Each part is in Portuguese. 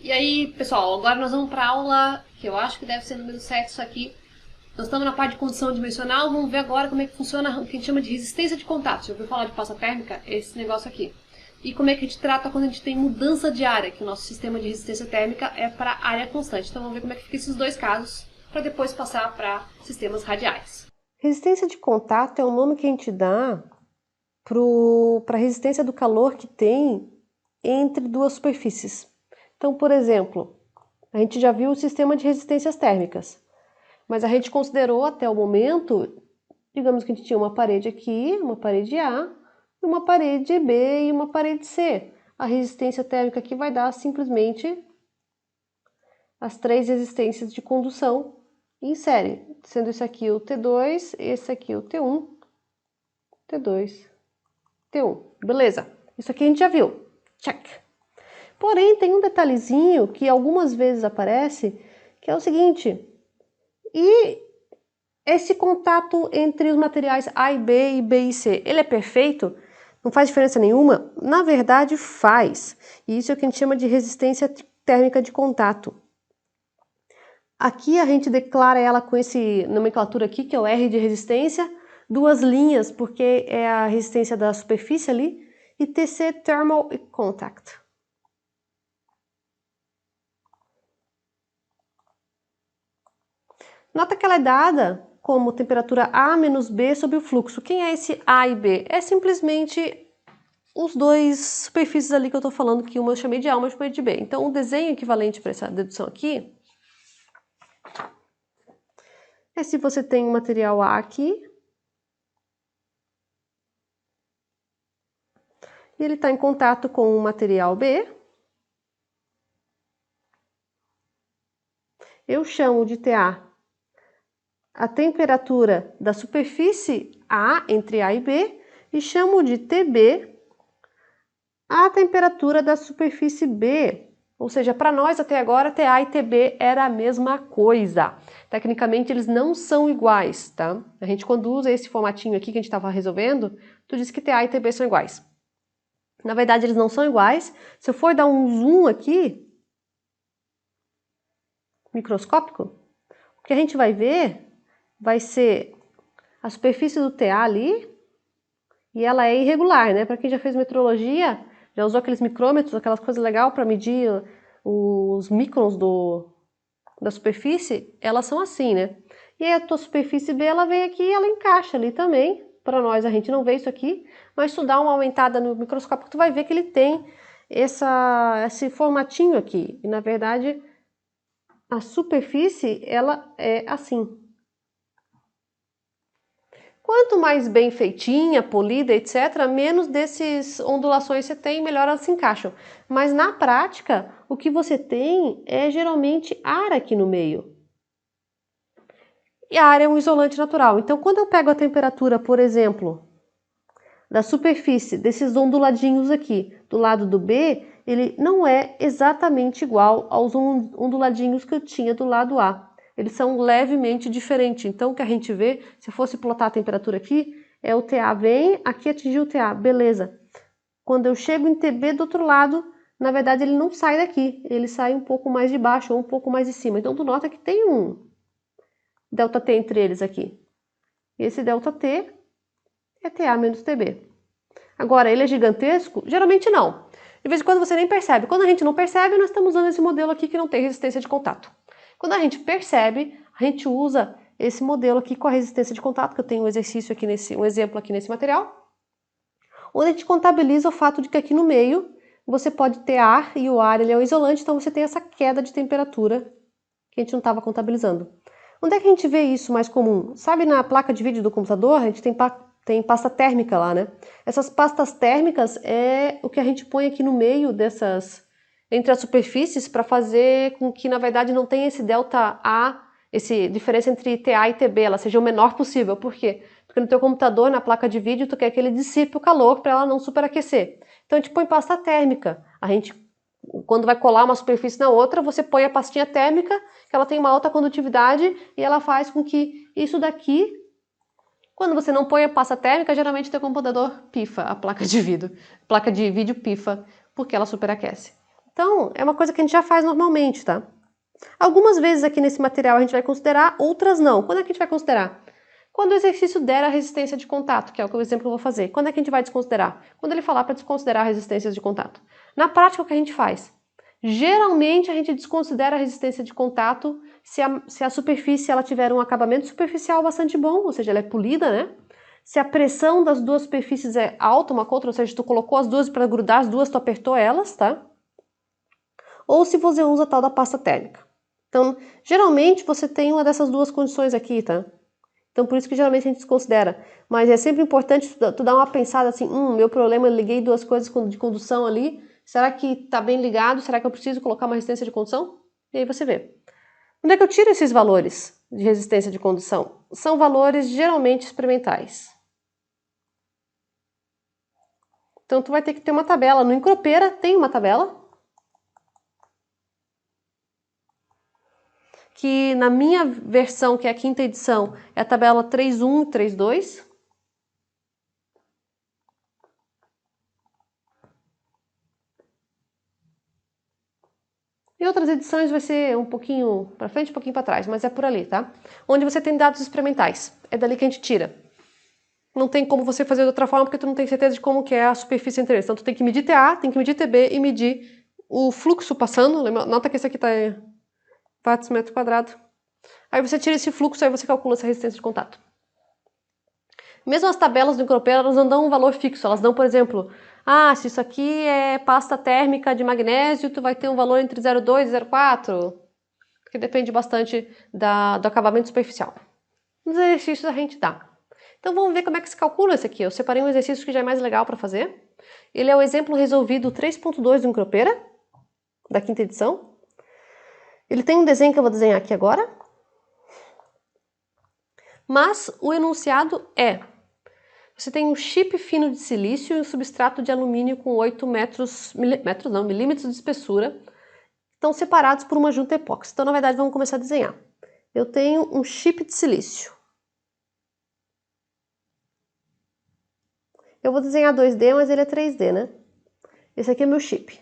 E aí, pessoal, agora nós vamos para a aula, que eu acho que deve ser número 7 isso aqui. Nós estamos na parte de condição dimensional, vamos ver agora como é que funciona o que a gente chama de resistência de contato. Já ouviu falar de passa térmica? Esse negócio aqui. E como é que a gente trata quando a gente tem mudança de área, que o nosso sistema de resistência térmica é para área constante. Então vamos ver como é que fica esses dois casos, para depois passar para sistemas radiais. Resistência de contato é o nome que a gente dá para a resistência do calor que tem entre duas superfícies. Então, por exemplo, a gente já viu o sistema de resistências térmicas, mas a gente considerou até o momento, digamos que a gente tinha uma parede aqui, uma parede A, uma parede B e uma parede C. A resistência térmica aqui vai dar simplesmente as três resistências de condução em série, sendo esse aqui o T2, esse aqui o T1, T2, T1. Beleza, isso aqui a gente já viu. Check. Porém, tem um detalhezinho que algumas vezes aparece, que é o seguinte: e esse contato entre os materiais A e B e C, ele é perfeito? Não faz diferença nenhuma? Na verdade, faz. E isso é o que a gente chama de resistência térmica de contato. Aqui a gente declara ela com esse nomenclatura aqui, que é o R de resistência, duas linhas, porque é a resistência da superfície ali, e TC, Thermal Contact. Nota que ela é dada como temperatura A menos B sobre o fluxo. Quem é esse A e B? É simplesmente os dois superfícies ali que eu estou falando, que uma eu chamei de A, uma eu chamei de B. Então, o desenho equivalente para essa dedução aqui é se você tem um material A aqui, e ele está em contato com o material B, eu chamo de TA a temperatura da superfície A entre A e B, e chamo de TB a temperatura da superfície B. Ou seja, para nós até agora, TA e TB era a mesma coisa. Tecnicamente, eles não são iguais, tá? A gente, quando usa esse formatinho aqui que a gente estava resolvendo, tu diz que TA e TB são iguais. Na verdade, eles não são iguais. Se eu for dar um zoom aqui, microscópico, o que a gente vai ver vai ser a superfície do TA ali, e ela é irregular, né? Para quem já fez metrologia, já usou aqueles micrômetros, aquelas coisas legais para medir os microns da superfície, elas são assim, né? E aí a tua superfície B, ela vem aqui e ela encaixa ali também. Para nós, a gente não vê isso aqui, mas se tu dá uma aumentada no microscópio, tu vai ver que ele tem esse formatinho aqui. E, na verdade, a superfície, ela é assim. Quanto mais bem feitinha, polida, etc., menos dessas ondulações você tem, melhor elas se encaixam. Mas na prática, o que você tem é geralmente ar aqui no meio. E a ar é um isolante natural. Então, quando eu pego a temperatura, por exemplo, da superfície desses onduladinhos aqui do lado do B, ele não é exatamente igual aos onduladinhos que eu tinha do lado A. Eles são levemente diferentes. Então, o que a gente vê, se fosse plotar a temperatura aqui, é o TA vem, aqui atingiu o TA, beleza. Quando eu chego em TB do outro lado, na verdade ele não sai daqui, ele sai um pouco mais de baixo ou um pouco mais de cima. Então, tu nota que tem um ΔT entre eles aqui. Esse ΔT é TA menos TB. Agora, ele é gigantesco? Geralmente não. De vez em quando você nem percebe. Quando a gente não percebe, nós estamos usando esse modelo aqui que não tem resistência de contato. Quando a gente percebe, a gente usa esse modelo aqui com a resistência de contato, que eu tenho um exercício aqui um exemplo aqui nesse material, onde a gente contabiliza o fato de que aqui no meio você pode ter ar e o ar ele é um isolante, então você tem essa queda de temperatura que a gente não estava contabilizando. Onde é que a gente vê isso mais comum? Sabe, na placa de vídeo do computador, a gente tem pasta térmica lá, né? Essas pastas térmicas é o que a gente põe aqui no meio entre as superfícies para fazer com que, na verdade, não tenha esse delta A, essa diferença entre TA e TB, ela seja o menor possível. Por quê? Porque no teu computador, na placa de vídeo, tu quer que ele dissipe o calor para ela não superaquecer. Então a gente põe pasta térmica. A gente, quando vai colar uma superfície na outra, você põe a pastinha térmica, que ela tem uma alta condutividade e ela faz com que isso daqui, quando você não põe a pasta térmica, geralmente teu computador pifa a placa de vídeo pifa, porque ela superaquece. Então, é uma coisa que a gente já faz normalmente, tá? Algumas vezes aqui nesse material a gente vai considerar, outras não. Quando é que a gente vai considerar? Quando o exercício der a resistência de contato, que é o exemplo que eu vou fazer. Quando é que a gente vai desconsiderar? Quando ele falar para desconsiderar resistências de contato. Na prática, o que a gente faz? Geralmente a gente desconsidera a resistência de contato se a superfície ela tiver um acabamento superficial bastante bom, ou seja, ela é polida, né? Se a pressão das duas superfícies é alta uma com a outra, ou seja, tu colocou as duas para grudar as duas, tu apertou elas, tá? Ou se você usa a tal da pasta térmica. Então, geralmente você tem uma dessas duas condições aqui, tá? Então, por isso que geralmente a gente desconsidera. Mas é sempre importante tu dar uma pensada assim, meu problema, eu liguei duas coisas de condução ali, será que tá bem ligado? Será que eu preciso colocar uma resistência de condução? E aí você vê. Onde é que eu tiro esses valores de resistência de condução? São valores geralmente experimentais. Então, tu vai ter que ter uma tabela. No Encropeira tem uma tabela, que na minha versão, que é a 5ª edição, é a tabela 3.1 e 3.2. Em outras edições vai ser um pouquinho para frente, um pouquinho para trás, mas é por ali, tá? Onde você tem dados experimentais. É dali que a gente tira. Não tem como você fazer de outra forma, porque tu não tem certeza de como que é a superfície entre eles. Então tu tem que medir TA, tem que medir TB e medir o fluxo passando. Nota que esse aqui está em watts metro quadrado. Aí você tira esse fluxo, aí você calcula essa resistência de contato. Mesmo as tabelas do Encropeira, elas não dão um valor fixo. Elas dão, por exemplo, se isso aqui é pasta térmica de magnésio, tu vai ter um valor entre 0,2 e 0,4, porque depende bastante do acabamento superficial. Nos exercícios a gente dá. Então vamos ver como é que se calcula esse aqui. Eu separei um exercício que já é mais legal para fazer. Ele é o exemplo resolvido 3.2 do Encropeira, da 5ª edição. Ele tem um desenho que eu vou desenhar aqui agora. Mas o enunciado é: você tem um chip fino de silício e um substrato de alumínio com 8 milímetros de espessura, estão separados por uma junta epóxi. Então, na verdade, vamos começar a desenhar. Eu tenho um chip de silício. Eu vou desenhar 2D, mas ele é 3D, né? Esse aqui é meu chip.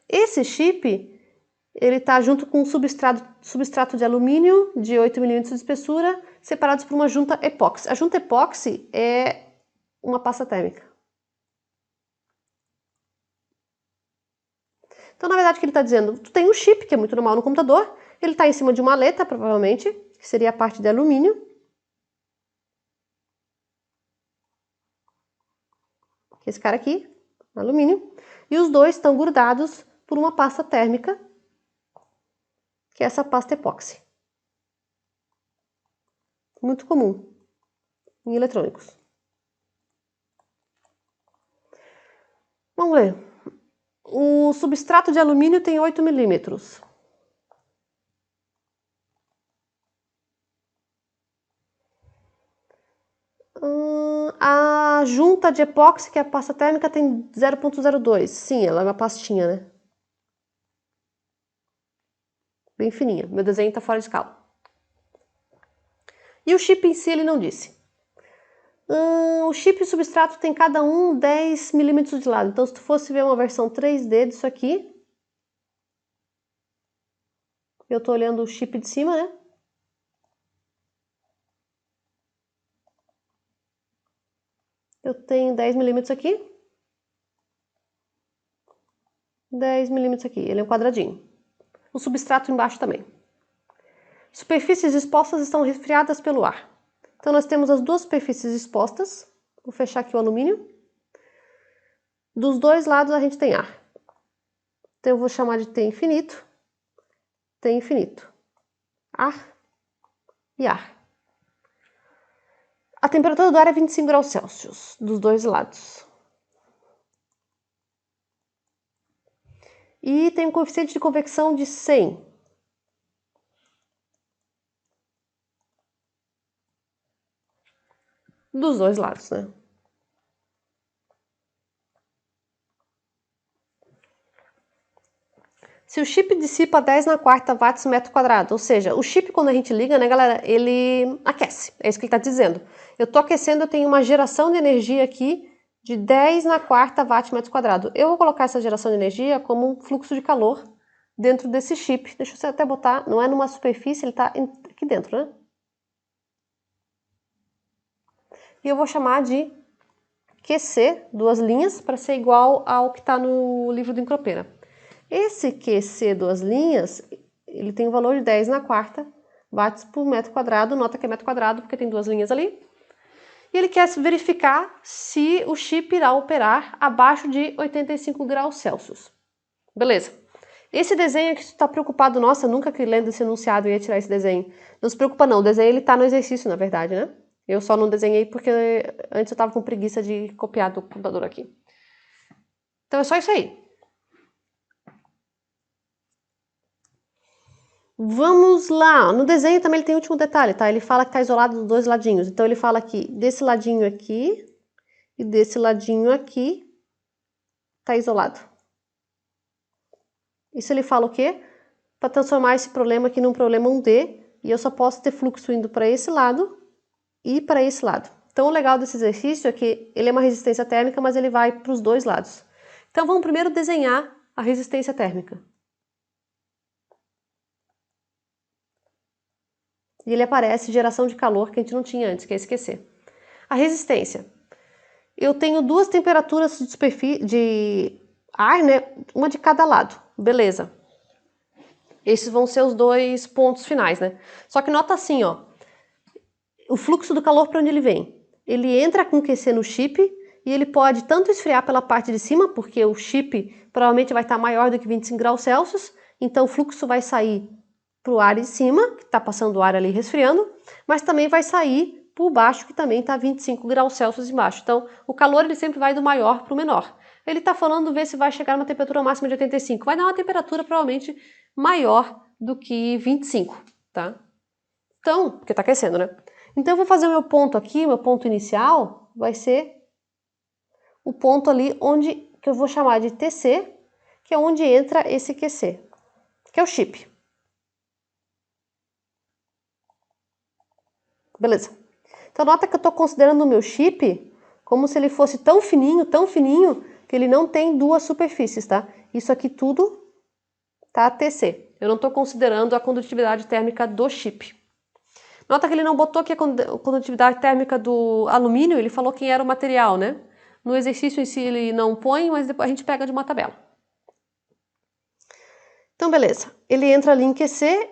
Esse chip, ele está junto com um substrato de alumínio de 8 milímetros de espessura, separados por uma junta epóxi. A junta epóxi é uma pasta térmica. Então, na verdade, o que ele está dizendo? Tu tem um chip, que é muito normal no computador, ele está em cima de uma aleta, provavelmente, que seria a parte de alumínio. Esse cara aqui, alumínio. E os dois estão grudados por uma pasta térmica, que é essa pasta epóxi. Muito comum em eletrônicos. Vamos ver. O substrato de alumínio tem 8 milímetros. A junta de epóxi, que é a pasta térmica, tem 0,02. Sim, ela é uma pastinha, né? Bem fininha. Meu desenho está fora de escala. E o chip em si ele não disse. O chip e o substrato tem cada um 10 milímetros de lado. Então, se tu fosse ver uma versão 3D disso aqui, eu estou olhando o chip de cima, né? Eu tenho 10 milímetros aqui. 10 milímetros aqui. Ele é um quadradinho. O substrato embaixo também. Superfícies expostas estão resfriadas pelo ar. Então, nós temos as duas superfícies expostas. Vou fechar aqui o alumínio. Dos dois lados a gente tem ar. Então, eu vou chamar de T infinito. T infinito. Ar e ar. A temperatura do ar é 25 graus Celsius, dos dois lados. E tem um coeficiente de convecção de 100. Dos dois lados, né? Se o chip dissipa 10⁴ watts metro quadrado, ou seja, o chip quando a gente liga, né, galera, ele aquece. É isso que ele está dizendo. Eu estou aquecendo, eu tenho uma geração de energia aqui de 10⁴ watt/m². Eu vou colocar essa geração de energia como um fluxo de calor dentro desse chip. Deixa eu até botar, não é numa superfície, ele está aqui dentro, né? E eu vou chamar de QC, duas linhas, para ser igual ao que está no livro do Encropeira. Esse QC, duas linhas, ele tem o valor de 10⁴ watts/m². Nota que é m², porque tem duas linhas ali. E ele quer verificar se o chip irá operar abaixo de 85 graus Celsius. Beleza. Esse desenho aqui, você está preocupado, nossa, nunca que lendo esse enunciado ia tirar esse desenho. Não se preocupa não, o desenho ele está no exercício, na verdade, né? Eu só não desenhei porque antes eu estava com preguiça de copiar do computador aqui. Então é só isso aí. Vamos lá, no desenho também ele tem um último detalhe, tá? Ele fala que está isolado dos dois ladinhos. Então ele fala que desse ladinho aqui e desse ladinho aqui está isolado. Isso ele fala o quê? Para transformar esse problema aqui num problema 1D, e eu só posso ter fluxo indo para esse lado e para esse lado. Então o legal desse exercício é que ele é uma resistência térmica, mas ele vai para os dois lados. Então vamos primeiro desenhar a resistência térmica. E ele aparece geração de calor que a gente não tinha antes, que é esquecer. A resistência. Eu tenho duas temperaturas de superfície de ar, né? Uma de cada lado. Beleza. Esses vão ser os dois pontos finais, né? Só que nota assim, ó. O fluxo do calor para onde ele vem? Ele entra com QC no chip e ele pode tanto esfriar pela parte de cima, porque o chip provavelmente vai estar maior do que 25 graus Celsius, então o fluxo vai sair para o ar de cima, que está passando o ar ali resfriando, mas também vai sair por baixo, que também está 25 graus Celsius embaixo. Então, o calor ele sempre vai do maior para o menor. Ele está falando ver se vai chegar numa temperatura máxima de 85. Vai dar uma temperatura provavelmente maior do que 25, tá? Então, porque está aquecendo, né? Então, eu vou fazer o meu ponto aqui, meu ponto inicial vai ser o ponto ali onde, que eu vou chamar de TC, que é onde entra esse QC, que é o chip. Beleza. Então, nota que eu estou considerando o meu chip como se ele fosse tão fininho, que ele não tem duas superfícies, tá? Isso aqui tudo tá TC. Eu não estou considerando a condutividade térmica do chip. Nota que ele não botou aqui a condutividade térmica do alumínio, ele falou quem era o material, né? No exercício em si ele não põe, mas depois a gente pega de uma tabela. Então, beleza. Ele entra ali em QC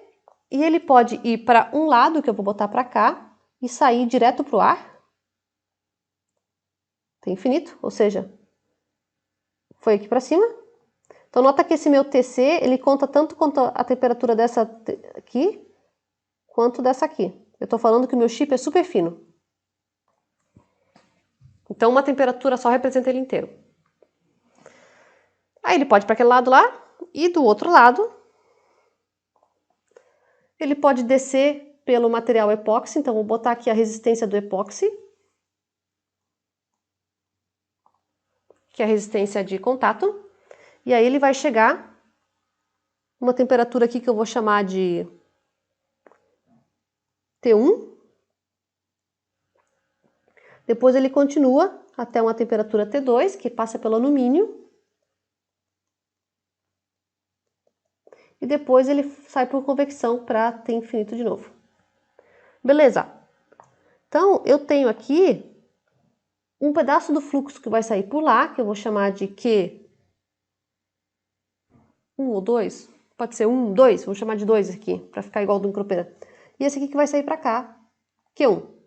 e ele pode ir para um lado, que eu vou botar para cá, e sair direto para o ar. Tem infinito, ou seja, foi aqui para cima. Então, nota que esse meu TC, ele conta tanto quanto a temperatura dessa aqui, quanto dessa aqui. Eu estou falando que o meu chip é super fino. Então, uma temperatura só representa ele inteiro. Aí ele pode ir para aquele lado lá, e do outro lado, ele pode descer pelo material epóxi. Então, vou botar aqui a resistência do epóxi, que é a resistência de contato. E aí ele vai chegar uma temperatura aqui que eu vou chamar de T1. Depois ele continua até uma temperatura T2, que passa pelo alumínio. E depois ele sai por convecção para T infinito de novo. Beleza. Então, eu tenho aqui um pedaço do fluxo que vai sair por lá, que eu vou chamar de Q1 ou 2. Pode ser 1, 2, vou chamar de 2 aqui, para ficar igual ao do Encropeira. E esse aqui que vai sair para cá, Q1.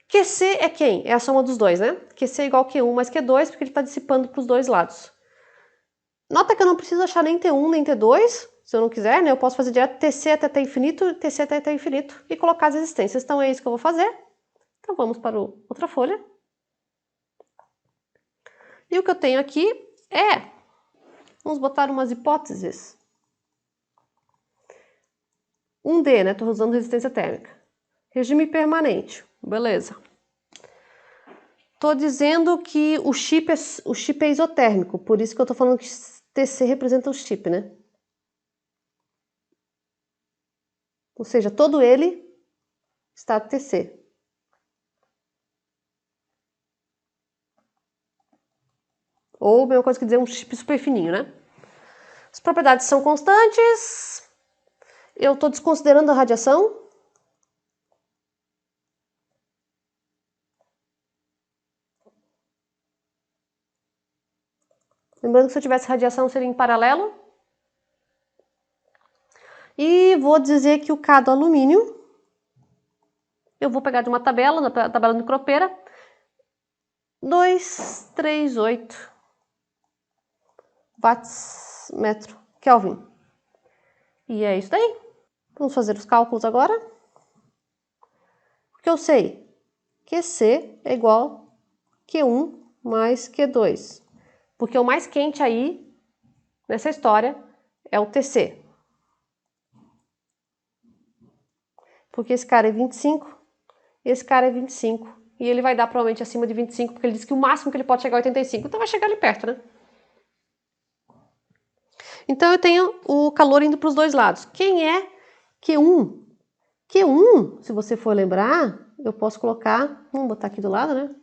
QC é quem? É a soma dos dois, né? QC é igual a Q1 mais Q2, porque ele está dissipando para os dois lados. Nota que eu não preciso achar nem T1 nem T2, se eu não quiser, né? Eu posso fazer direto TC até T infinito, TC até T infinito e colocar as resistências. Então é isso que eu vou fazer. Então vamos para outra folha. E o que eu tenho aqui é, vamos botar umas hipóteses. 1D, né? Estou usando resistência térmica. Regime permanente, beleza. Estou dizendo que o chip é isotérmico, por isso que eu estou falando que TC representa o chip, né? Ou seja, todo ele está TC. Ou a mesma coisa que dizer um chip super fininho, né? As propriedades são constantes. Eu estou desconsiderando a radiação. Lembrando que se eu tivesse radiação seria em paralelo. E vou dizer que o K do alumínio, eu vou pegar de uma tabela, da tabela micropeira, 238 watts metro Kelvin. E é isso daí. Vamos fazer os cálculos agora. Porque eu sei que QC é igual a Q1 mais Q2. Porque o mais quente aí, nessa história, é o TC. Porque esse cara é 25, esse cara é 25. E ele vai dar provavelmente acima de 25, porque ele disse que o máximo que ele pode chegar é 85. Então vai chegar ali perto, né? Então eu tenho o calor indo para os dois lados. Quem é Q1? Q1, se você for lembrar, eu posso colocar... Vamos botar aqui do lado, né?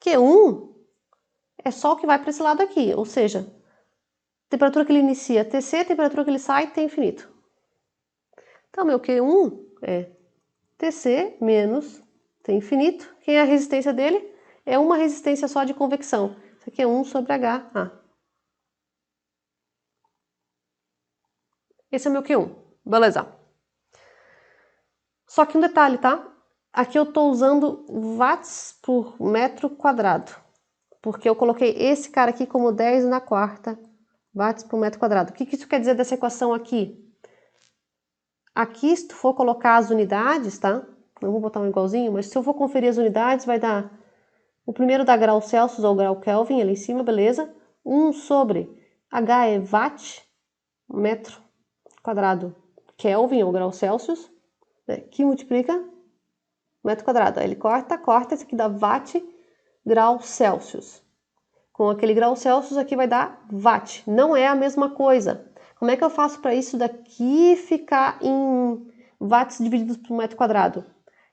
Q1 é só o que vai para esse lado aqui, ou seja, temperatura que ele inicia TC, temperatura que ele sai T infinito. Então, meu Q1 é TC menos T infinito. Quem é a resistência dele? É uma resistência só de convecção. Isso aqui é 1 sobre HA. Esse é o meu Q1. Beleza. Só que um detalhe, tá? Aqui eu estou usando watts por metro quadrado. Porque eu coloquei esse cara aqui como 10 na quarta watts por metro quadrado. O que isso quer dizer dessa equação aqui? Aqui, se tu for colocar as unidades, tá? Não vou botar um igualzinho, mas se eu for conferir as unidades, vai dar... O primeiro dá grau Celsius ou grau Kelvin, ali em cima, beleza? 1 sobre H é watt, metro quadrado Kelvin ou grau Celsius, né? Que multiplica metro quadrado. Aí ele corta, esse aqui dá watt, grau Celsius. Com aquele grau Celsius aqui vai dar watt. Não é a mesma coisa. Como é que eu faço para isso daqui ficar em watts divididos por metro quadrado?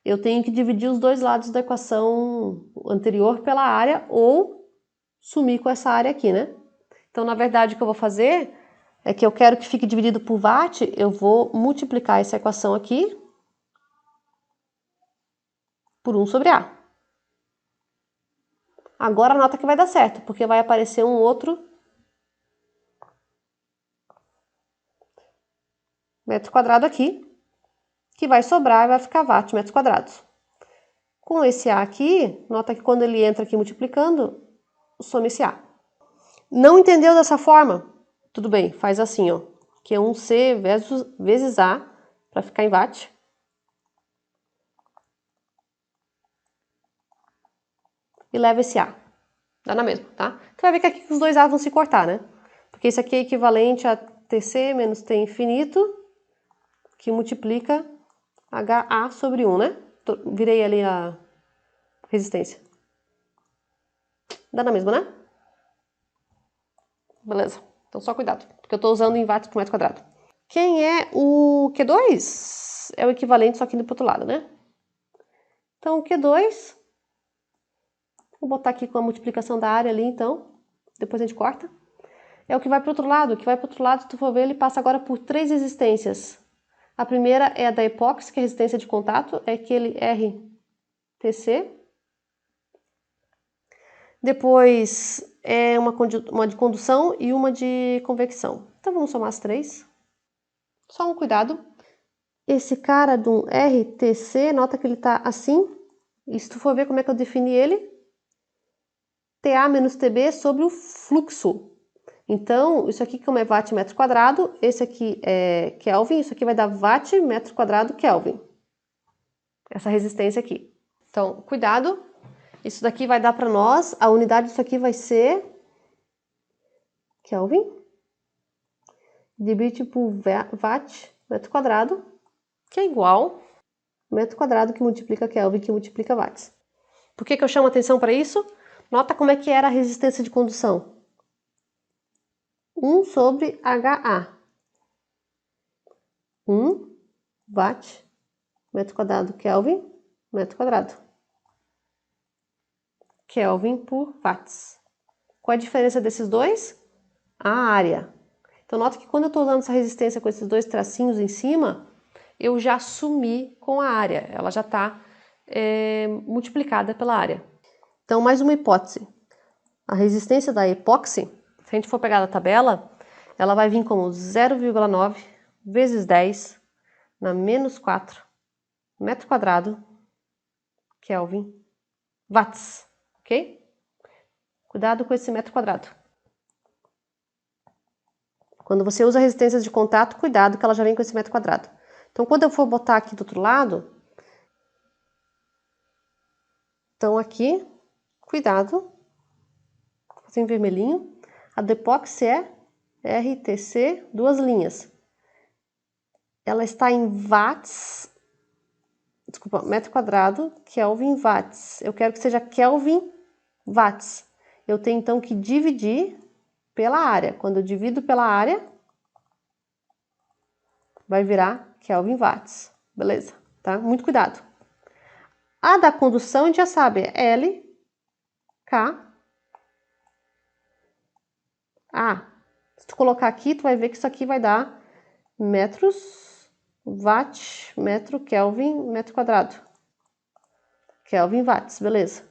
Eu tenho que dividir os dois lados da equação anterior pela área ou sumir com essa área aqui, né? Então, na verdade, o que eu vou fazer é que eu quero que fique dividido por watt, eu vou multiplicar essa equação aqui por 1 sobre A. Agora anota que vai dar certo, porque vai aparecer um outro metro quadrado aqui, que vai sobrar e vai ficar watt metros quadrados. Com esse A aqui, nota que quando ele entra aqui multiplicando, soma esse A. Não entendeu dessa forma? Tudo bem, faz assim, ó, que é 1C vezes A, para ficar em watt. E leva esse A. Dá na mesma, tá? Tu vai ver que aqui os dois A vão se cortar, né? Porque isso aqui é equivalente a TC menos T infinito, que multiplica HA sobre 1, né? Virei ali a resistência. Dá na mesma, né? Beleza. Então só cuidado, porque eu estou usando em watts por metro quadrado. Quem é o Q2? É o equivalente, só que indo para o outro lado, né? Então o Q2, vou botar aqui com a multiplicação da área ali, então. Depois a gente corta. É o que vai para o outro lado. O que vai para o outro lado, se tu for ver, ele passa agora por 3 resistências. A primeira é a da epóxi, que é a resistência de contato, é aquele RTC. Depois é uma de condução e uma de convecção. Então vamos somar as 3. Só um cuidado. Esse cara do RTC, nota que ele está assim. E se tu for ver como é que eu defini ele, TA menos TB sobre o fluxo. Então, isso aqui como é watt metro quadrado, esse aqui é Kelvin, isso aqui vai dar watt metro quadrado Kelvin. Essa resistência aqui. Então, cuidado. Isso daqui vai dar para nós, a unidade disso aqui vai ser Kelvin dividido por watt metro quadrado, que é igual metro quadrado que multiplica Kelvin, que multiplica watts. Por que eu chamo atenção para isso? Nota como é que era a resistência de condução. 1 sobre HA. 1 watt metro quadrado Kelvin metro quadrado. Kelvin por watts. Qual é a diferença desses dois? A área. Então, nota que quando eu estou usando essa resistência com esses dois tracinhos em cima, eu já sumi com a área. Ela já está multiplicada pela área. Então, mais uma hipótese. A resistência da epóxi, se a gente for pegar da tabela, ela vai vir como 0,9 vezes 10 na menos 4 metro quadrado, Kelvin, watts, ok? Cuidado com esse metro quadrado. Quando você usa resistências de contato, cuidado que ela já vem com esse metro quadrado. Então, quando eu for botar aqui do outro lado, então aqui, cuidado, assim vermelhinho, a do epóxi é RTC, duas linhas. Ela está em watts, desculpa, metro quadrado, Kelvin watts. Eu quero que seja Kelvin watts. Eu tenho então que dividir pela área. Quando eu divido pela área, vai virar Kelvin watts. Beleza? Tá? Muito cuidado. A da condução a gente já sabe, é L, K, A. Se tu colocar aqui, tu vai ver que isso aqui vai dar metros, watt, metro, Kelvin, metro quadrado. Kelvin watts, beleza.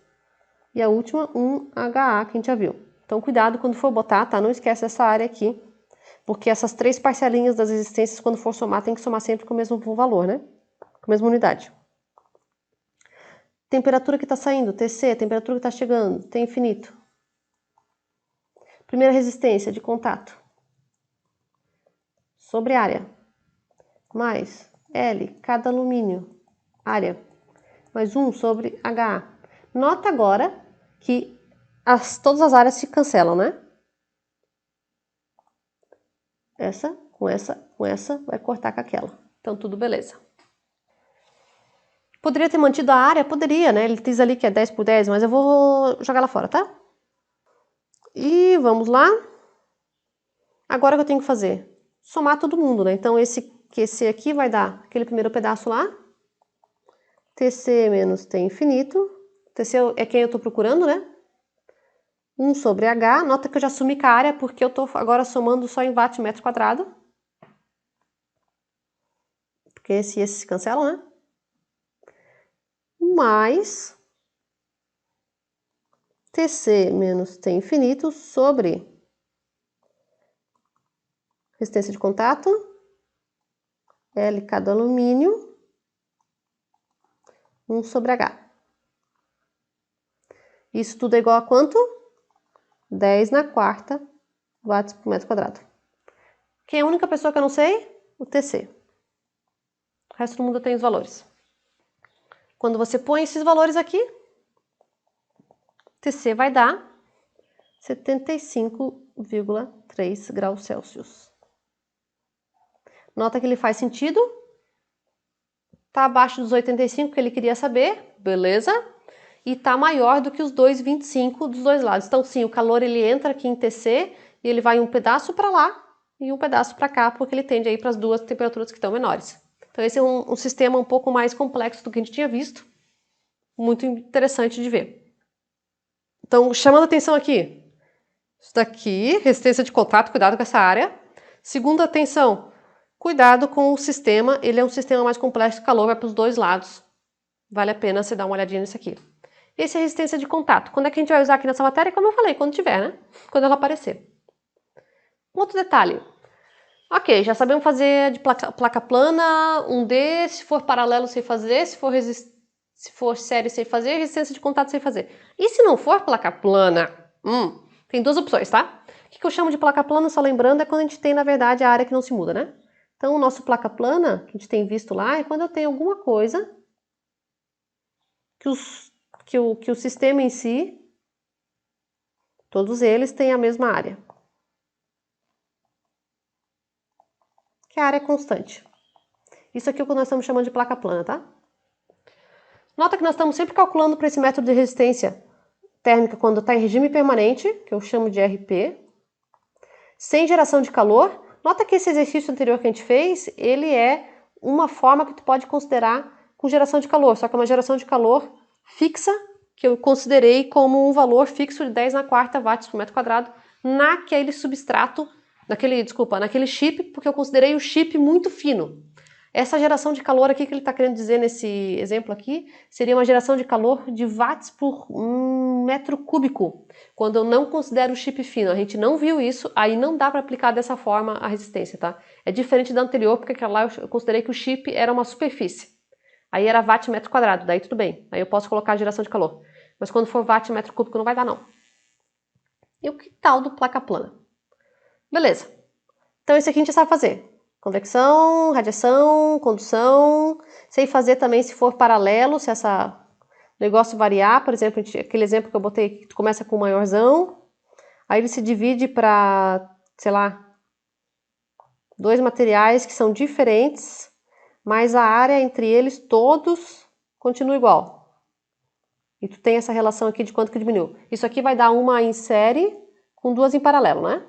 E a última, 1HA, que a gente já viu. Então, cuidado quando for botar, tá? Não esquece essa área aqui, porque essas três parcelinhas das resistências, quando for somar, tem que somar sempre com o mesmo valor, né? Com a mesma unidade. Temperatura que está saindo, TC, temperatura que está chegando, T infinito. Primeira resistência de contato. Sobre área. Mais L, cada alumínio, área. Mais 1 sobre HA. Nota agora que todas as áreas se cancelam, né? Essa, com essa, vai cortar com aquela. Então, tudo beleza. Poderia ter mantido a área? Poderia, né? Ele diz ali que é 10 por 10, mas eu vou jogar lá fora, tá? E vamos lá. Agora o que eu tenho que fazer? Somar todo mundo, né? Então, esse QC aqui vai dar aquele primeiro pedaço lá. TC menos T infinito. TC é quem eu estou procurando, né? 1 sobre H. Nota que eu já sumi com a área, porque eu estou agora somando só em watt metro quadrado. Porque esse e esse se cancelam, né? Mais TC menos T infinito sobre resistência de contato, LK do alumínio, 1 sobre H. Isso tudo é igual a quanto? 10 na quarta watts por metro quadrado. Quem é a única pessoa que eu não sei? O TC. O resto do mundo tem os valores. Quando você põe esses valores aqui, TC vai dar 75,3 graus Celsius. Nota que ele faz sentido. Está abaixo dos 85 que ele queria saber, beleza? E está maior do que os 2,25 dos dois lados. Então, sim, o calor ele entra aqui em TC e ele vai um pedaço para lá e um pedaço para cá, porque ele tende aí para as duas temperaturas que estão menores. Então, esse é um sistema um pouco mais complexo do que a gente tinha visto. Muito interessante de ver. Então, chamando a atenção aqui. Isso daqui, resistência de contato, cuidado com essa área. Segunda atenção, cuidado com o sistema. Ele é um sistema mais complexo, o calor vai para os dois lados. Vale a pena você dar uma olhadinha nisso aqui. Esse é a resistência de contato. Quando é que a gente vai usar aqui nessa matéria? Como eu falei, quando tiver, né? Quando ela aparecer. Um outro detalhe. Ok, já sabemos fazer de placa plana, 1D, se for paralelo sei fazer, se for série sei fazer, resistência de contato sei fazer. E se não for placa plana? Tem duas opções, tá? O que eu chamo de placa plana, só lembrando, é quando a gente tem, na verdade, a área que não se muda, né? Então, o nosso placa plana, que a gente tem visto lá, é quando eu tenho alguma coisa que o sistema em si, todos eles têm a mesma área. Que a área é constante. Isso aqui é o que nós estamos chamando de placa plana, tá? Nota que nós estamos sempre calculando para esse método de resistência térmica quando está em regime permanente, que eu chamo de RP, sem geração de calor. Nota que esse exercício anterior que a gente fez, ele é uma forma que tu pode considerar com geração de calor, só que é uma geração de calor fixa que eu considerei como um valor fixo de 10⁴ watts por metro quadrado naquele substrato, naquele chip, porque eu considerei o chip muito fino. Essa geração de calor aqui que ele está querendo dizer nesse exemplo aqui, seria uma geração de calor de watts por metro cúbico, quando eu não considero o chip fino. A gente não viu isso, aí não dá para aplicar dessa forma a resistência, tá? É diferente da anterior, porque aquela lá eu considerei que o chip era uma superfície. Aí era watt metro quadrado, daí tudo bem. Aí eu posso colocar a geração de calor. Mas quando for watt metro cúbico não vai dar não. E o que tal do placa plana? Beleza. Então esse aqui a gente já sabe fazer. Convecção, radiação, condução. Sei fazer também se for paralelo, se essa negócio variar. Por exemplo, aquele exemplo que eu botei que começa com maiorzão. Aí ele se divide para, sei lá, 2 materiais que são diferentes, mas a área entre eles todos continua igual. E tu tem essa relação aqui de quanto que diminuiu. Isso aqui vai dar uma em série com 2 em paralelo, né?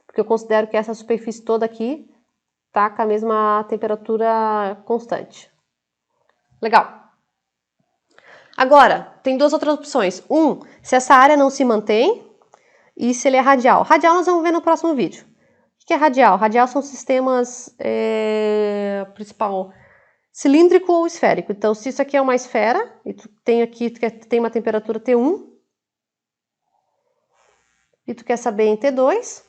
Porque eu considero que essa superfície toda aqui tá com a mesma temperatura constante. Legal. Agora, tem 2 outras opções. Se essa área não se mantém e se ele é radial. Radial nós vamos ver no próximo vídeo. O que é radial? Radial são sistemas principal cilíndrico ou esférico. Então, se isso aqui é uma esfera, e tu tem aqui, tu tem uma temperatura T1, e tu quer saber em T2,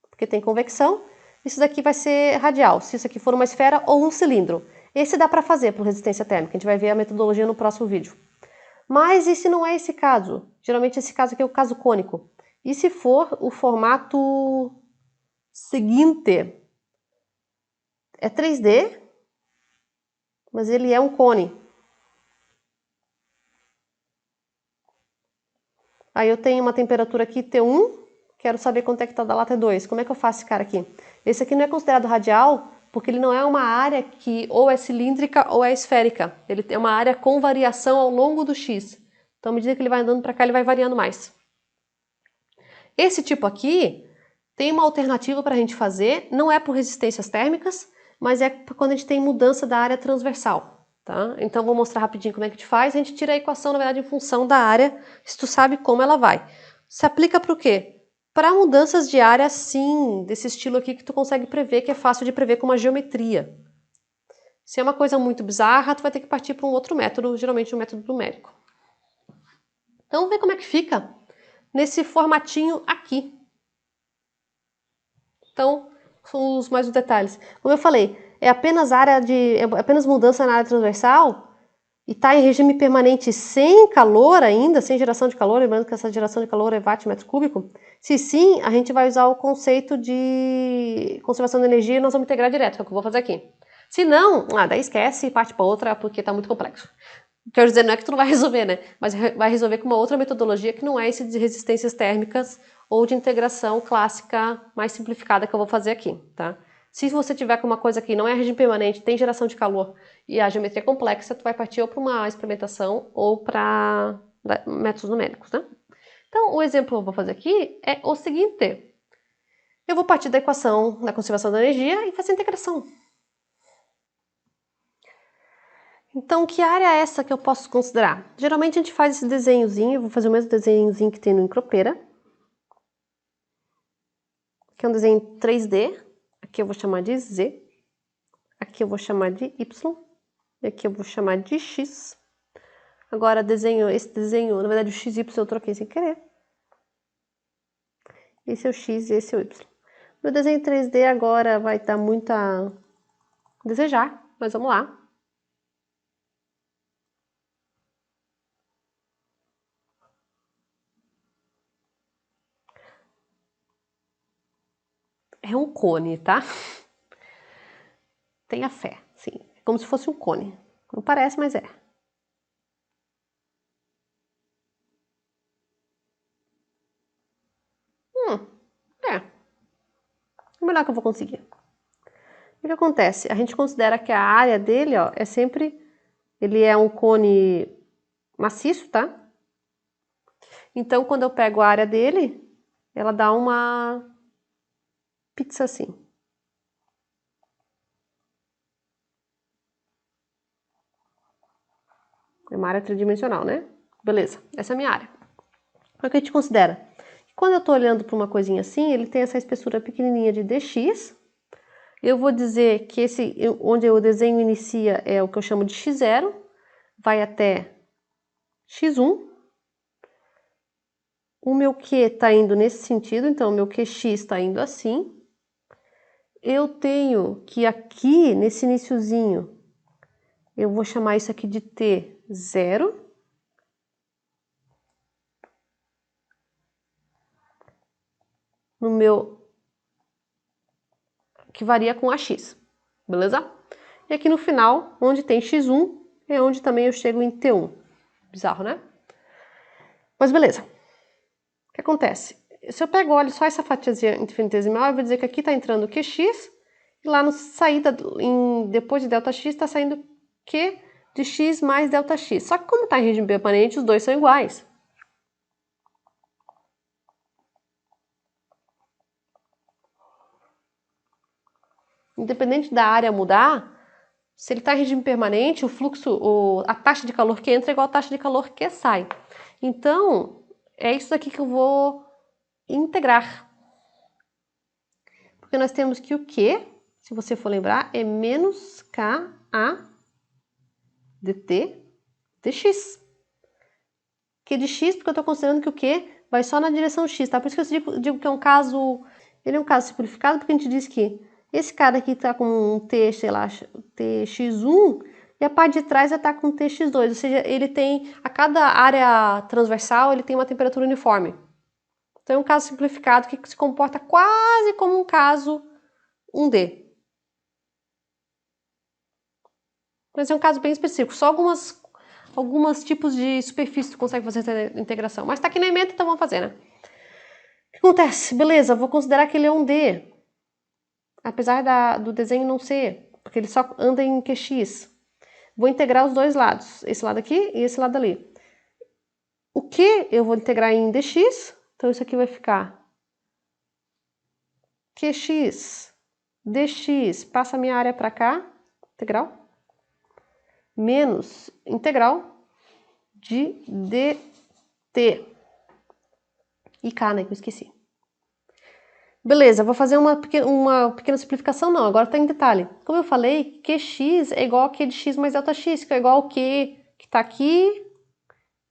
porque tem convecção, isso daqui vai ser radial, se isso aqui for uma esfera ou um cilindro. Esse dá para fazer por resistência térmica, a gente vai ver a metodologia no próximo vídeo. Mas e se não é esse caso? Geralmente esse caso aqui é o caso cônico. E se for o formato seguinte? É 3D, mas ele é um cone. Aí eu tenho uma temperatura aqui T1, quero saber quanto é que está da lá T2. Como é que eu faço esse cara aqui? Esse aqui não é considerado radial, porque ele não é uma área que ou é cilíndrica ou é esférica. Ele tem uma área com variação ao longo do X. Então, à medida que ele vai andando para cá, ele vai variando mais. Esse tipo aqui tem uma alternativa para a gente fazer, não é por resistências térmicas, mas é quando a gente tem mudança da área transversal. Tá? Então, vou mostrar rapidinho como é que a gente faz. A gente tira a equação, na verdade, em função da área, se tu sabe como ela vai. Se aplica para o quê? Para mudanças de área, sim, desse estilo aqui que tu consegue prever, que é fácil de prever com uma geometria. Se é uma coisa muito bizarra, tu vai ter que partir para um outro método, geralmente um método numérico. Então, vamos ver como é que fica nesse formatinho aqui. Então, mais os detalhes. Como eu falei, é apenas mudança na área transversal e está em regime permanente sem calor ainda, sem geração de calor, lembrando que essa geração de calor é watt metro cúbico. Se sim, a gente vai usar o conceito de conservação de energia e nós vamos integrar direto, que é o que eu vou fazer aqui. Se não, daí esquece e parte para outra, porque está muito complexo. Quero dizer, não é que tu não vai resolver, né? Mas vai resolver com uma outra metodologia que não é esse de resistências térmicas ou de integração clássica mais simplificada que eu vou fazer aqui, tá? Se você tiver com uma coisa que não é regime permanente, tem geração de calor e a geometria é complexa, tu vai partir ou para uma experimentação ou para métodos numéricos, né? Então, o exemplo que eu vou fazer aqui é o seguinte. Eu vou partir da equação da conservação da energia e fazer a integração. Então, que área é essa que eu posso considerar? Geralmente a gente faz esse desenhozinho, eu vou fazer o mesmo desenhozinho que tem no Encropeira. Aqui é um desenho 3D, aqui eu vou chamar de Z, aqui eu vou chamar de Y, e aqui eu vou chamar de X. Agora, esse desenho, na verdade o XY eu troquei sem querer. Esse é o X e esse é o Y. Meu desenho 3D agora vai dar muito a desejar, mas vamos lá. É um cone, tá? Tenha fé, sim. É como se fosse um cone. Não parece, mas é. É. O melhor que eu vou conseguir. O que acontece? A gente considera que a área dele, ó, é sempre... Ele é um cone maciço, tá? Então, quando eu pego a área dele, ela dá uma pizza assim. É uma área tridimensional, né? Beleza, essa é a minha área. O que a gente considera? Quando eu estou olhando para uma coisinha assim, ele tem essa espessura pequenininha de dx. Eu vou dizer que onde o desenho inicia é o que eu chamo de x0, vai até x1. O meu Q está indo nesse sentido, então o meu QX está indo assim. Eu tenho que aqui, nesse iniciozinho, eu vou chamar isso aqui de T0. No meu, que varia com AX, beleza? E aqui no final, onde tem X1, é onde também eu chego em T1. Bizarro, né? Mas beleza. O que acontece? Se eu pego, olho só essa fatiazinha infinitesimal, eu vou dizer que aqui está entrando QX, e lá no saída, depois de ΔX, está saindo Q de X mais ΔX. Só que como está em regime permanente, os dois são iguais. Independente da área mudar, se ele está em regime permanente, o fluxo, a taxa de calor que entra é igual a taxa de calor que sai. Então, é isso daqui que eu vou integrar. Porque nós temos que o Q, se você for lembrar, é menos KA dt dx. Q de x, porque eu estou considerando que o Q vai só na direção x, tá? Por isso que eu digo que é um caso, ele é um caso simplificado, porque a gente diz que esse cara aqui está com um T, sei lá, Tx1, e a parte de trás já está com Tx2, ou seja, ele tem, a cada área transversal, ele tem uma temperatura uniforme. Então é um caso simplificado que se comporta quase como um caso 1D. Mas é um caso bem específico, só alguns tipos de superfície tu consegue fazer essa integração. Mas tá aqui na emenda, então vamos fazer, né? O que acontece? Beleza, vou considerar que ele é um D. Apesar do desenho não ser, porque ele só anda em QX. Vou integrar os dois lados, esse lado aqui e esse lado ali. O que eu vou integrar em dx, então isso aqui vai ficar QX, dx, passa a minha área para cá, integral, menos integral de dt. E K, né, que eu esqueci. Beleza, vou fazer uma pequena simplificação, não, agora está em detalhe. Como eu falei, QX é igual a Q de x mais ΔX, que é igual ao Q que está aqui,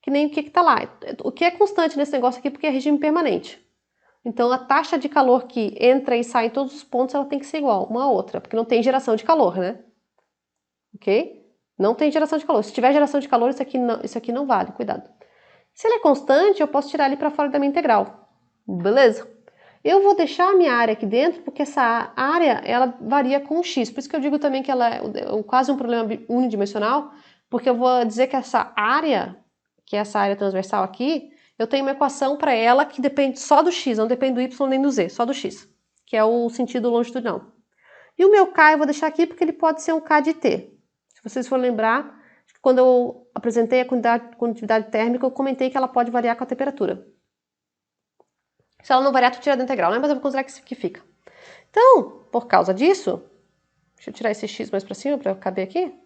que nem o Q que está lá. O que é constante nesse negócio aqui, porque é regime permanente. Então, a taxa de calor que entra e sai em todos os pontos, ela tem que ser igual uma a outra, porque não tem geração de calor, né? Ok? Não tem geração de calor. Se tiver geração de calor, isso aqui não vale, cuidado. Se ele é constante, eu posso tirar ele para fora da minha integral. Beleza? Eu vou deixar a minha área aqui dentro, porque essa área, ela varia com o x. Por isso que eu digo também que ela é quase um problema unidimensional, porque eu vou dizer que essa área, que é essa área transversal aqui, eu tenho uma equação para ela que depende só do x, não depende do y nem do z, só do x, que é o sentido longitudinal. E o meu k eu vou deixar aqui porque ele pode ser um k de t. Se vocês forem lembrar, quando eu apresentei a condutividade térmica, eu comentei que ela pode variar com a temperatura. Se ela não variar, tu tira da integral, né? Mas eu vou considerar que fica. Então, por causa disso, deixa eu tirar esse x mais para cima para caber aqui.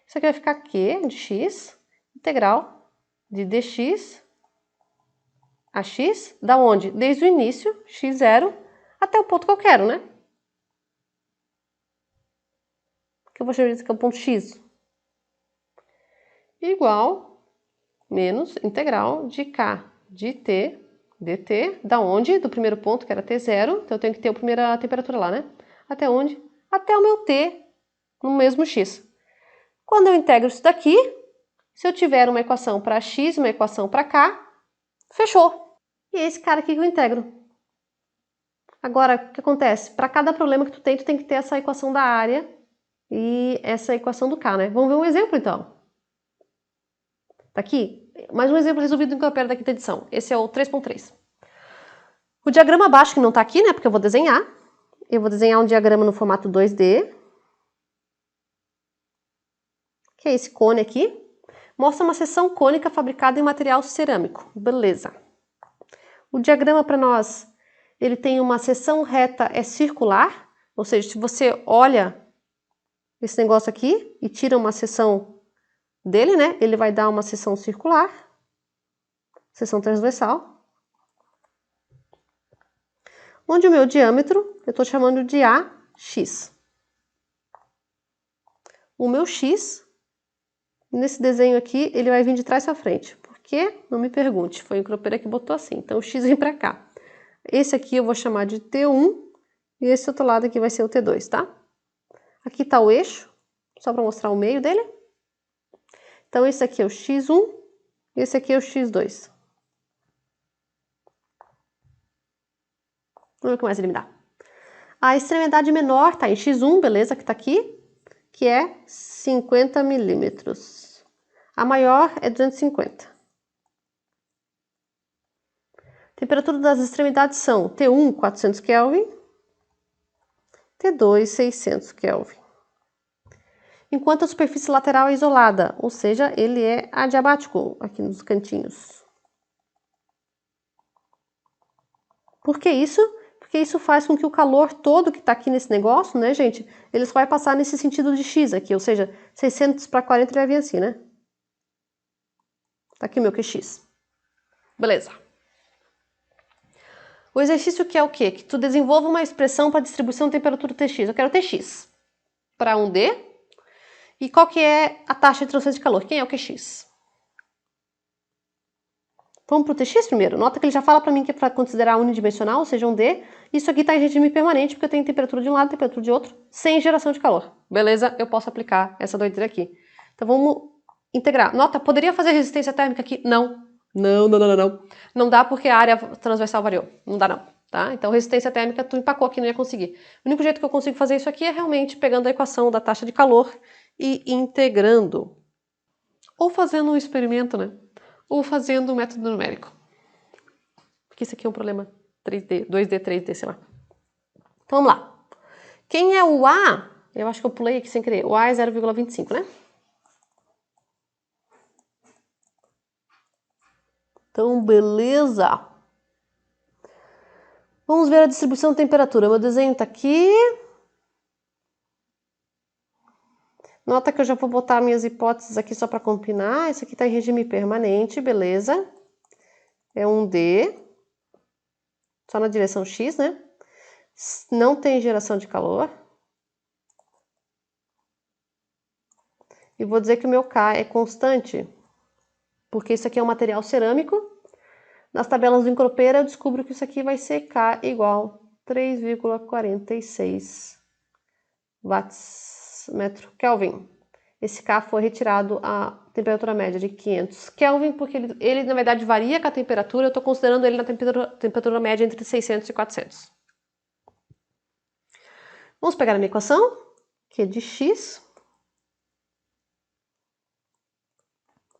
Isso aqui vai ficar q de x, integral de dx a x, da onde? Desde o início, x0, até o ponto que eu quero, né? Que eu vou chamar isso aqui é o ponto x. Igual, menos, integral de k de t dt, da onde? Do primeiro ponto, que era T0, então eu tenho que ter a primeira temperatura lá, né? Até onde? Até o meu T no mesmo X. Quando eu integro isso daqui, se eu tiver uma equação para X e uma equação para K, fechou. E é esse cara aqui que eu integro. Agora, o que acontece? Para cada problema que tu tem que ter essa equação da área e essa equação do K, né? Vamos ver um exemplo, então. Tá aqui? Mais um exemplo resolvido no opera da quinta edição. Esse é o 3.3. O diagrama abaixo, que não está aqui, né? Porque eu vou desenhar. Eu vou desenhar um diagrama no formato 2D. Que é esse cone aqui. Mostra uma seção cônica fabricada em material cerâmico. Beleza. O diagrama para nós, ele tem uma seção reta, é circular. Ou seja, se você olha esse negócio aqui e tira uma seção dele, né? Ele vai dar uma seção circular, seção transversal, onde o meu diâmetro, eu estou chamando de AX. O meu X, nesse desenho aqui, ele vai vir de trás para frente. Por quê? Não me pergunte, foi o cropeira que botou assim. Então, o X vem para cá. Esse aqui eu vou chamar de T1 e esse outro lado aqui vai ser o T2, tá? Aqui está o eixo, só para mostrar o meio dele. Então, esse aqui é o X1 e esse aqui é o X2. Vamos ver o que mais ele me dá. A extremidade menor está em X1, beleza, que está aqui, que é 50 milímetros. A maior é 250. Temperatura das extremidades são T1, 400 Kelvin, T2, 600 Kelvin. Enquanto a superfície lateral é isolada, ou seja, ele é adiabático aqui nos cantinhos. Por que isso? Porque isso faz com que o calor todo que está aqui nesse negócio, né, gente, ele só vai passar nesse sentido de X aqui, ou seja, 600 para 40 ele vai vir assim, né? Tá aqui o meu QX. Beleza. O exercício que é o quê? Que tu desenvolva uma expressão para distribuição de temperatura Tx. Eu quero Tx para 1D. E qual que é a taxa de transferência de calor? Quem é o QX? Vamos para o Tx primeiro. Nota que ele já fala para mim que é para considerar unidimensional, ou seja, 1D. Isso aqui está em regime permanente, porque eu tenho temperatura de um lado e temperatura de outro, sem geração de calor. Beleza? Eu posso aplicar essa doideira aqui. Então vamos integrar. Nota, poderia fazer resistência térmica aqui? Não. Não. Não dá porque a área transversal variou. Não dá não. Tá? Então resistência térmica tu empacou aqui, não ia conseguir. O único jeito que eu consigo fazer isso aqui é realmente pegando a equação da taxa de calor e integrando. Ou fazendo um experimento, né? Ou fazendo um método numérico. Porque isso aqui é um problema 3D, 2D, 3D, sei lá. Então vamos lá. Quem é o A? Eu acho que eu pulei aqui sem querer. O A é 0,25, né? Então, beleza. Vamos ver a distribuição de temperatura. Meu desenho está aqui. Nota que eu já vou botar minhas hipóteses aqui só para combinar. Esse aqui está em regime permanente, beleza. É 1D. Só na direção X, né? Não tem geração de calor. E vou dizer que o meu K é constante, porque isso aqui é um material cerâmico. Nas tabelas do Encropeira eu descubro que isso aqui vai ser K igual 3,46 watts metro Kelvin. Esse K foi retirado a temperatura média de 500 Kelvin, porque ele na verdade varia com a temperatura, eu estou considerando ele na temperatura média entre 600 e 400. Vamos pegar a minha equação, que é de X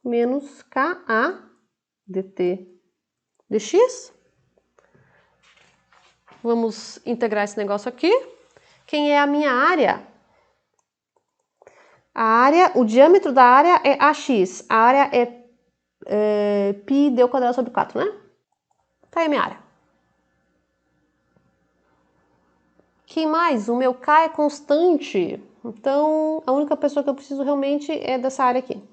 menos Ka dt dx. Vamos integrar esse negócio aqui. Quem é a minha área? A área, o diâmetro da área é AX. A área é π d ao quadrado sobre 4, né? Tá aí a minha área. Quem mais? O meu K é constante. Então, a única pessoa que eu preciso realmente é dessa área aqui.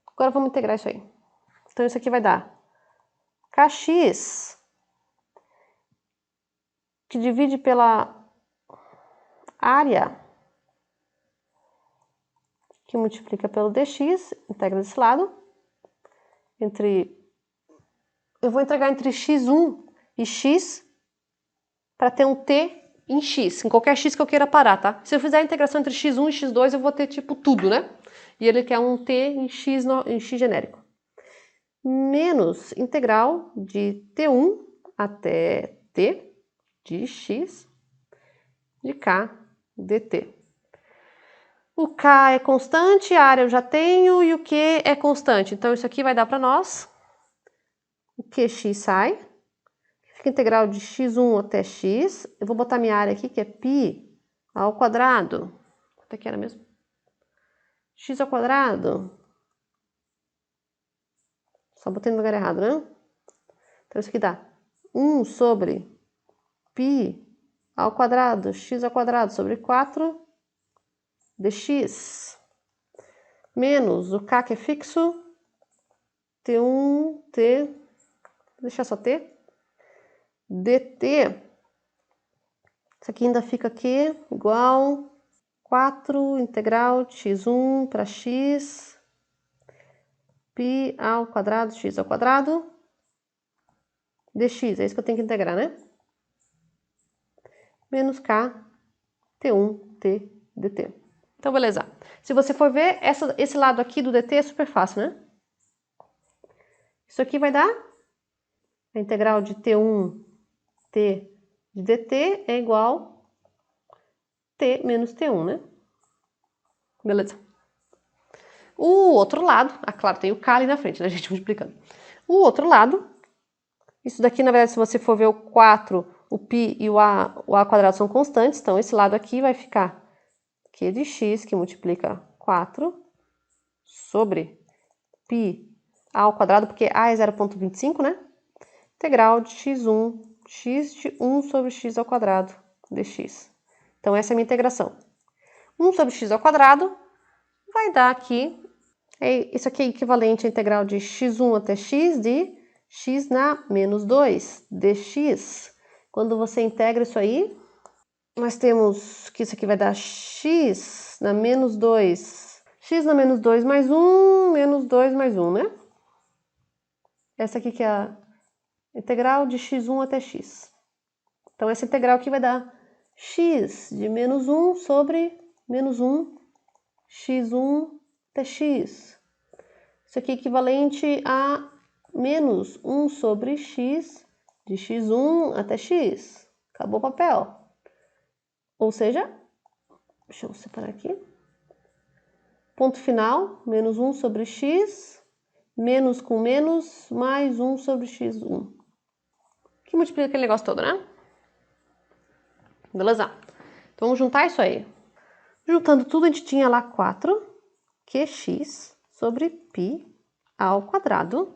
Agora vamos integrar isso aí. Então, isso aqui vai dar Kx, que divide pela área, que multiplica pelo dx, integra desse lado, eu vou integrar entre x1 e x, para ter um t em x, em qualquer x que eu queira parar, tá? Se eu fizer a integração entre x1 e x2, eu vou ter tipo tudo, né? E ele quer um t em x genérico. Menos integral de t1 até t de x de k dt. O k é constante, a área eu já tenho e o q é constante. Então isso aqui vai dar para nós. O qx sai. Fica integral de x1 até x. Eu vou botar minha área aqui, que é π ao quadrado. Até que era mesmo? X ao quadrado. Só botei no lugar errado, né? Então isso aqui dá 1 sobre π ao quadrado, x ao quadrado sobre 4 dx. menos o K que é fixo, T1, T, vou deixar só T, dt, isso aqui ainda fica aqui, igual 4 integral de x1 para x, π ao quadrado, x ao quadrado, dx, é isso que eu tenho que integrar, né? Menos k, t1, t, dt. Então, beleza. Se você for ver, esse lado aqui do dt é super fácil, né? Isso aqui vai dar a integral de t1, t de dt é igual t menos t1, né? Beleza. O outro lado, claro, tem o k ali na frente, né, gente, multiplicando. O outro lado, isso daqui, na verdade, se você for ver o 4, o π e o a quadrado são constantes, então esse lado aqui vai ficar q de x, que multiplica 4, sobre π ao quadrado, porque a é 0,25, né? Integral de x1, x de 1 sobre x ao quadrado dx. Então, essa é a minha integração. 1 sobre x ao quadrado vai dar aqui, isso aqui é equivalente à integral de x1 até x de x na menos 2 dx. Quando você integra isso aí, nós temos que isso aqui vai dar x na menos 2. X na menos 2 mais 1, menos 2 mais 1, né? Essa aqui que é a integral de x1 até x. Então, essa integral aqui vai dar x de menos 1 sobre menos 1, x1 até x. Isso aqui é equivalente a menos 1 sobre x de x1 até x. Acabou o papel. Ou seja, deixa eu separar aqui. Ponto final, menos 1 sobre x, menos com menos, mais 1 sobre x1. Que multiplica aquele negócio todo, né? Beleza? Então, vamos juntar isso aí. Juntando tudo, a gente tinha lá 4qx sobre π ao quadrado,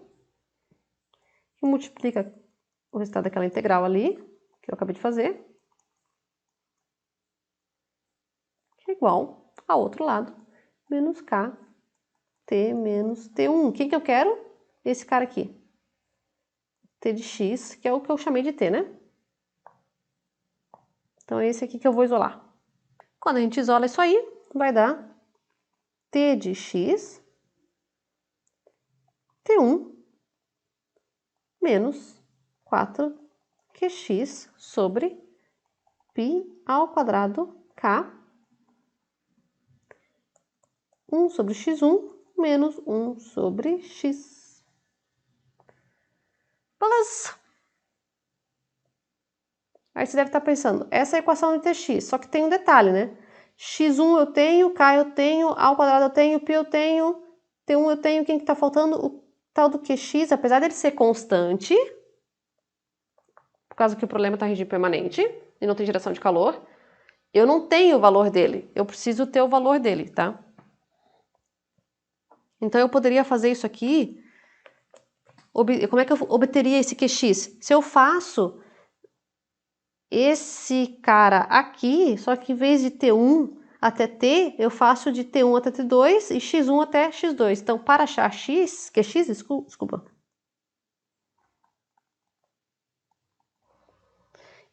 que multiplica o resultado daquela integral ali, que eu acabei de fazer, que é igual ao outro lado, menos k, t menos t1. Quem que eu quero? Esse cara aqui. T de x, que é o que eu chamei de t, né? Então, é esse aqui que eu vou isolar. Quando a gente isola isso aí, vai dar t de x, t1, menos 4qx sobre π ao quadrado k, 1 sobre x1, menos 1 sobre x. Beleza? Aí você deve estar pensando, essa é a equação de tx, só que tem um detalhe, né? x1 eu tenho, k eu tenho, a ao quadrado eu tenho, π eu tenho, t1 eu tenho, quem que está faltando? O tal do qx, apesar dele ser constante, por causa que o problema está em regime permanente e não tem geração de calor, eu não tenho o valor dele, eu preciso ter o valor dele, tá? Então, eu poderia fazer isso aqui, como é que eu obteria esse qx? Se eu faço esse cara aqui, só que em vez de T1 até T, eu faço de T1 até T2 e x1 até x2. Então, para achar x, que é x, desculpa.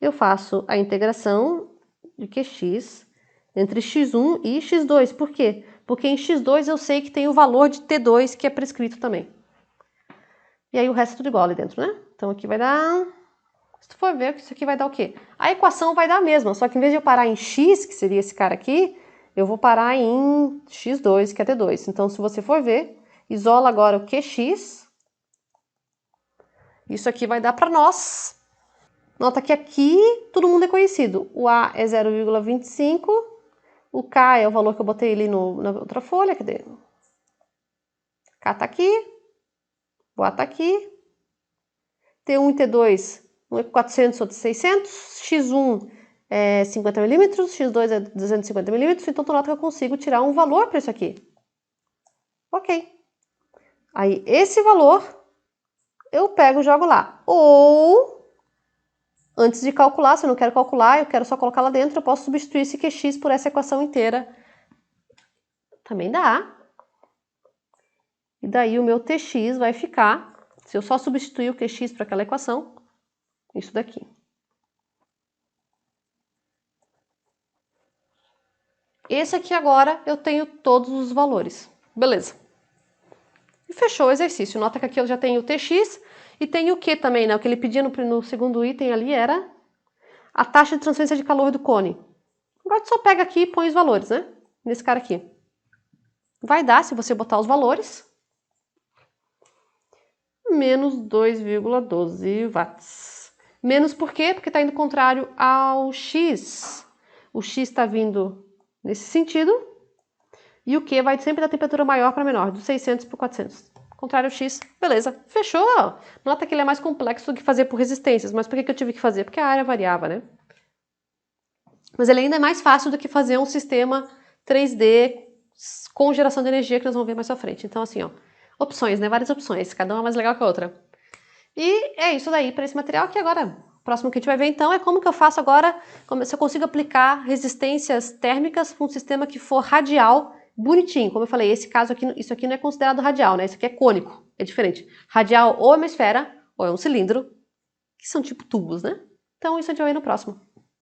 Eu faço a integração de qx entre x1 e x2. Por quê? Porque em x2 eu sei que tem o valor de T2 que é prescrito também. E aí o resto é tudo igual ali dentro, né? Então, aqui vai dar... Se tu for ver, isso aqui vai dar o quê? A equação vai dar a mesma, só que em vez de eu parar em x, que seria esse cara aqui, eu vou parar em x2, que é T2. Então, se você for ver, isola agora o qx. Isso aqui vai dar para nós. Nota que aqui todo mundo é conhecido. O A é 0,25, o K é o valor que eu botei ali na outra folha, cadê? K tá aqui, o A tá aqui. T1 e T2, um é 400, outro 600, x1 é 50 milímetros, x2 é 250 milímetros, então tu nota que eu consigo tirar um valor para isso aqui. Ok. Aí, esse valor, eu pego e jogo lá. Ou, antes de calcular, se eu não quero calcular, eu quero só colocar lá dentro, eu posso substituir esse qx por essa equação inteira. Também dá. E daí o meu Tx vai ficar, se eu só substituir o Qx para aquela equação, isso daqui. Esse aqui agora eu tenho todos os valores. Beleza. E fechou o exercício. Nota que aqui eu já tenho o Tx e tenho o Q também, né? O que ele pedia no segundo item ali era a taxa de transferência de calor do cone. Agora tu só pega aqui e põe os valores, né? Nesse cara aqui. Vai dar, se você botar os valores, menos 2,12 watts. Menos por quê? Porque está indo contrário ao X. O X está vindo nesse sentido. E o Q vai sempre da temperatura maior para menor, do 600 para o 400. Contrário ao X, beleza, fechou. Nota que ele é mais complexo do que fazer por resistências, mas por que eu tive que fazer? Porque a área variava, né? Mas ele ainda é mais fácil do que fazer um sistema 3D com geração de energia que nós vamos ver mais pra frente. Então assim, ó, opções, né? Várias opções, cada uma mais legal que a outra. E é isso daí para esse material que agora, o próximo que a gente vai ver então é como que eu faço agora, se eu consigo aplicar resistências térmicas para um sistema que for radial, bonitinho. Como eu falei, esse caso aqui, isso aqui não é considerado radial, né? Isso aqui é cônico, é diferente. Radial ou é uma esfera, ou é um cilindro, que são tipo tubos, né? Então isso a gente vai ver no próximo.